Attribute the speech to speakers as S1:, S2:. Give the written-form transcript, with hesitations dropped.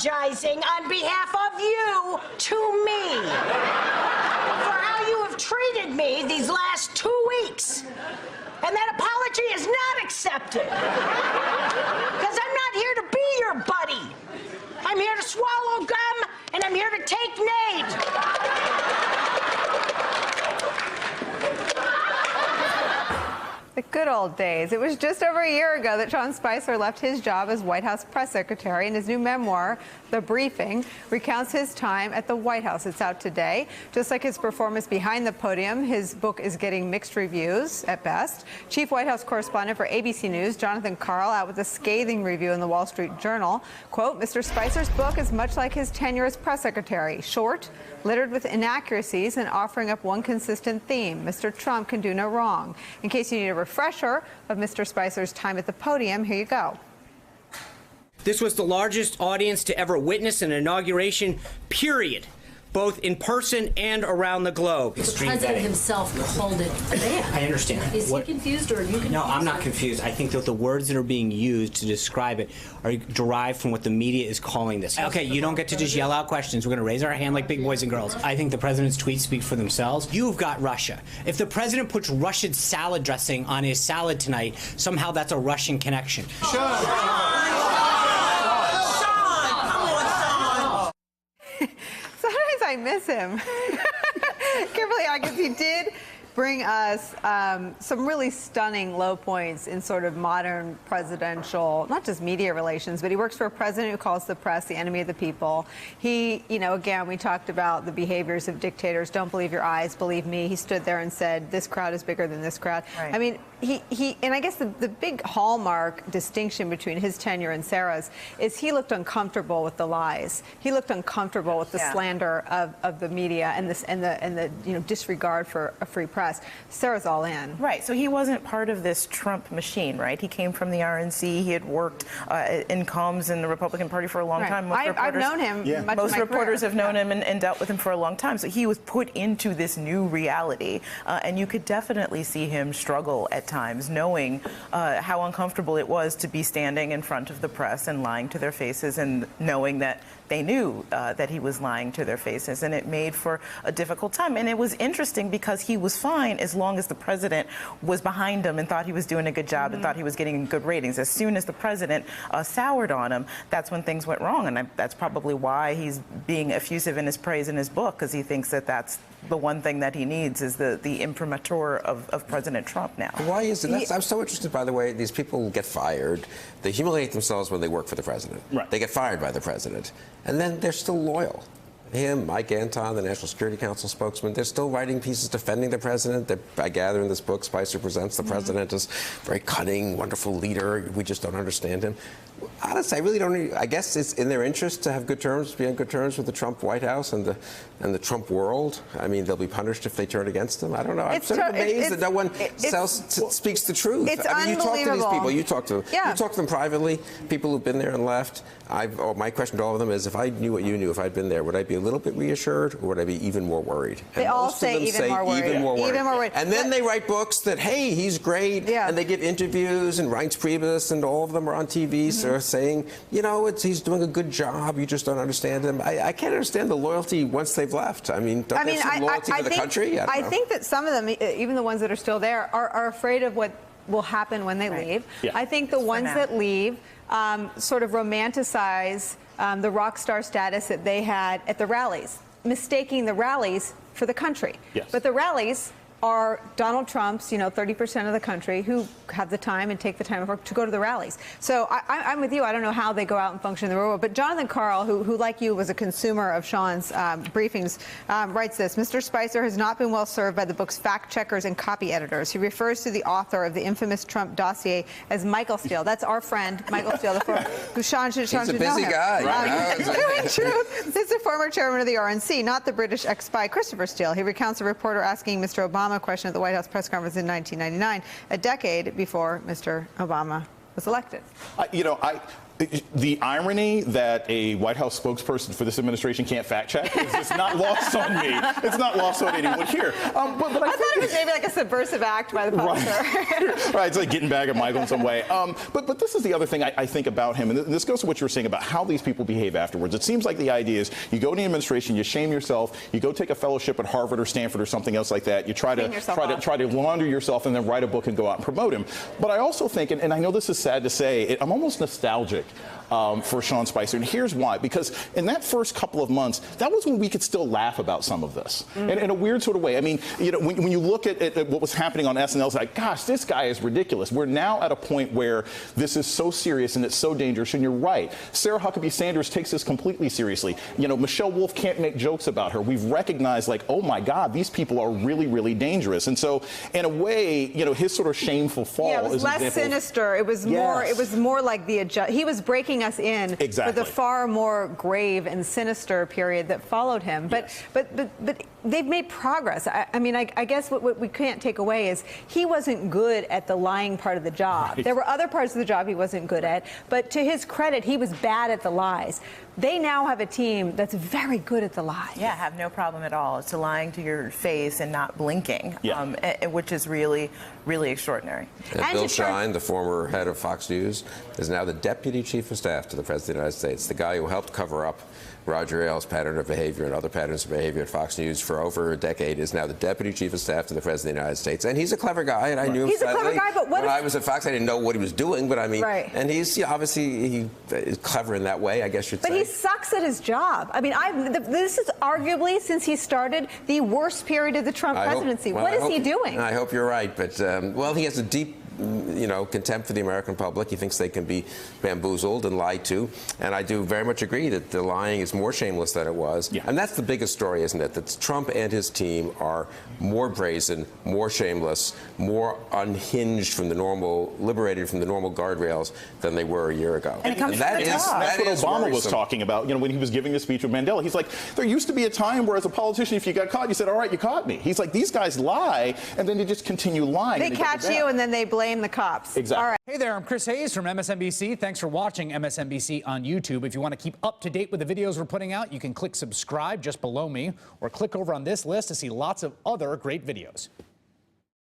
S1: apologizing on behalf of you to me for how you have treated me these last 2 weeks. And that apology is not accepted. Because I'm not here to be your buddy. I'm here to swallow gum, and I'm here to take names.
S2: The good old days. It was just over a year ago that Sean Spicer left his job as White House press secretary, and his new memoir, The Briefing, recounts his time at the White House. It's out today. Just like his performance behind the podium, his book is getting mixed reviews at best. Chief White House correspondent for ABC News, Jonathan Karl, out with a scathing review in the Wall Street Journal. Quote, Mr. Spicer's book is much like his tenure as press secretary, short, littered with inaccuracies, and offering up one consistent theme: Mr. Trump can do no wrong. In case you need a refresher of Mr. Spicer's time at the podium, here you go.
S3: This was the largest audience to ever witness an inauguration, period, both in person and around the globe.
S4: The president himself called it a ban.
S3: I understand.
S4: Is he confused, or are you confused?
S3: No, I'm not confused. I think that the words that are being used to describe it are derived from what the media is calling this. Okay, you don't get to just yell out questions. We're going to raise our hand like big boys and girls. I think the president's tweets speak for themselves. You've got Russia. If the president puts Russian salad dressing on his salad tonight, somehow that's a Russian connection.
S2: Sometimes I miss him. Kimberly Atkins, he did bring us some really stunning low points in sort of modern presidential, not just media relations, but he works for a president who calls the press the enemy of the people. He, you know, again, we talked about the behaviors of dictators. Don't believe your eyes, believe me. He stood there and said, this crowd is bigger than this crowd. Right. I mean, and I guess the big hallmark distinction between his tenure and Sarah's is he looked uncomfortable with the lies. He looked uncomfortable with the slander of the media and the you know, disregard for a free press. Sarah's all in.
S5: Right. So he wasn't part of this Trump machine, right? He came from the RNC. He had worked in comms in the Republican Party for a long time.
S2: I've known him. Yeah.
S5: Most reporters have known him and dealt with him for a long time. So he was put into this new reality, and you could definitely see him struggle at times, knowing how uncomfortable it was to be standing in front of the press and lying to their faces, and knowing that they knew that he was lying to their faces, and it made for a difficult time. And it was interesting because he was fine as long as the president was behind him and thought he was doing a good job and thought he was getting good ratings. As soon as the president soured on him, that's when things went wrong. And that's probably why he's being effusive in his praise in his book, because he thinks that that's the one thing that he needs is the imprimatur of President Trump now.
S6: Why is it? I'm so interested, by the way, these people get fired. They humiliate themselves when they work for the president. Right. They get fired by the president. And then they're still loyal. Him, Mike Anton, the National Security Council spokesman, they're still writing pieces defending the president. I gather in this book, Spicer presents the president as very cunning, wonderful leader. We just don't understand him. Honestly, I really don't. I guess it's in their interest to have good terms, be on good terms with the Trump White House and the Trump world. I mean, they'll be punished if they turn against them. I don't know. I'm sort of amazed that no one speaks the truth.
S2: It's
S6: I mean, you talk to these people. You talk to them privately. People who've been there and left. My question to all of them is: if I knew what you knew, if I'd been there, would I be a little bit reassured, or would I be even more worried?
S2: They all say even more worried.
S6: Even more worried. And then they write books that, hey, he's great, and they give interviews, and Reince Priebus, and all of them are on TV, saying, you know, he's doing a good job. You just don't understand him. I can't understand the loyalty once they've left. I mean, don't they have some loyalty to the country?
S2: I think that some of them, even the ones that are still there, are afraid of what will happen when they leave. Yeah. I think the ones that leave sort of romanticize the rock star status that they had at the rallies, mistaking the rallies for the country. Yes. But the rallies are Donald Trump's, 30% of the country who have the time and take the time to go to the rallies. So I'm with you. I don't know how they go out and function in the real world. But Jonathan Karl, who like you was a consumer of Sean's briefings, writes this: Mr. Spicer has not been well served by the book's fact checkers and copy editors. He refers to the author of the infamous Trump dossier as Michael Steele. That's our friend, Michael Steele, who Sean should know him.
S6: He's a busy guy.
S2: In truth, this is the former chairman of the RNC, not the British ex-spy Christopher Steele. He recounts a reporter asking Mr. Obama a question at the White House press conference in 1999, a decade before Mr. Obama was elected.
S7: The irony that a White House spokesperson for this administration can't fact check is just not lost on me. It's not lost on anyone here. But
S2: I thought it was maybe like a subversive act by the publisher.
S7: Right, it's like getting back at Michael in some way. But this is the other thing I think about him, and this goes to what you were saying about how these people behave afterwards. It seems like the idea is you go to the administration, you shame yourself, you go take a fellowship at Harvard or Stanford or something else like that. You try to launder yourself and then write a book and go out and promote him. But I also think, and I know this is sad to say, I'm almost nostalgic for Sean Spicer, and here's why. Because in that first couple of months, that was when we could still laugh about some of this, in a weird sort of way. I mean, you know, when you look at what was happening on SNL, it's like, gosh, this guy is ridiculous. We're now at a point where this is so serious and it's so dangerous. And you're right, Sarah Huckabee Sanders takes this completely seriously. You know, Michelle Wolf can't make jokes about her. We've recognized, like, oh my God, these people are really, really dangerous. And so, in a way, you know, his sort of shameful fall
S2: it was
S7: is
S2: less sinister. It was more. It was more like he was breaking us in for the far more grave and sinister period that followed him. But they've made progress. I mean, I guess what we can't take away is he wasn't good at the lying part of the job. Right. There were other parts of the job he wasn't good at, but to his credit, he was bad at the lies. They now have a team that's very good at the lies.
S5: Yeah, have no problem at all. It's lying to your face and not blinking, which is really, really extraordinary.
S6: And Bill Shine, the former head of Fox News, is now the deputy chief of staff to the President of the United States, the guy who helped cover up Roger Ailes' pattern of behavior and other patterns of behavior at Fox News for over a decade, is now the deputy chief of staff to the President of the United States. And he's a clever guy, and I knew him
S2: He's a clever guy, but
S6: when I was at Fox, I didn't know what he was doing, but I mean, and he's obviously he is clever in that way, I guess you'd say.
S2: But he sucks at his job. I mean, this is arguably, since he started, the worst period of the Trump presidency. What is he doing?
S6: I hope you're right, but, well, he has a deep contempt for the American public. He thinks they can be bamboozled and lied to. And I do very much agree that the lying is more shameless than it was. Yeah. And that's the biggest story, isn't it? That Trump and his team are more brazen, more shameless, more unhinged from the normal, liberated from the normal guardrails than they were a year ago.
S7: And that's what Obama was talking about, when he was giving the speech with Mandela. He's like, there used to be a time where as a politician, if you got caught, you said, all right, you caught me. He's like, these guys lie, and then they just continue lying.
S2: They catch you, and then they blame the cops.
S7: Exactly.
S2: All right.
S8: Hey there, I'm Chris Hayes from MSNBC. Thanks for watching MSNBC on YouTube. If you want to keep up to date with the videos we're putting out, you can click subscribe just below me or click over on this list to see lots of other great videos.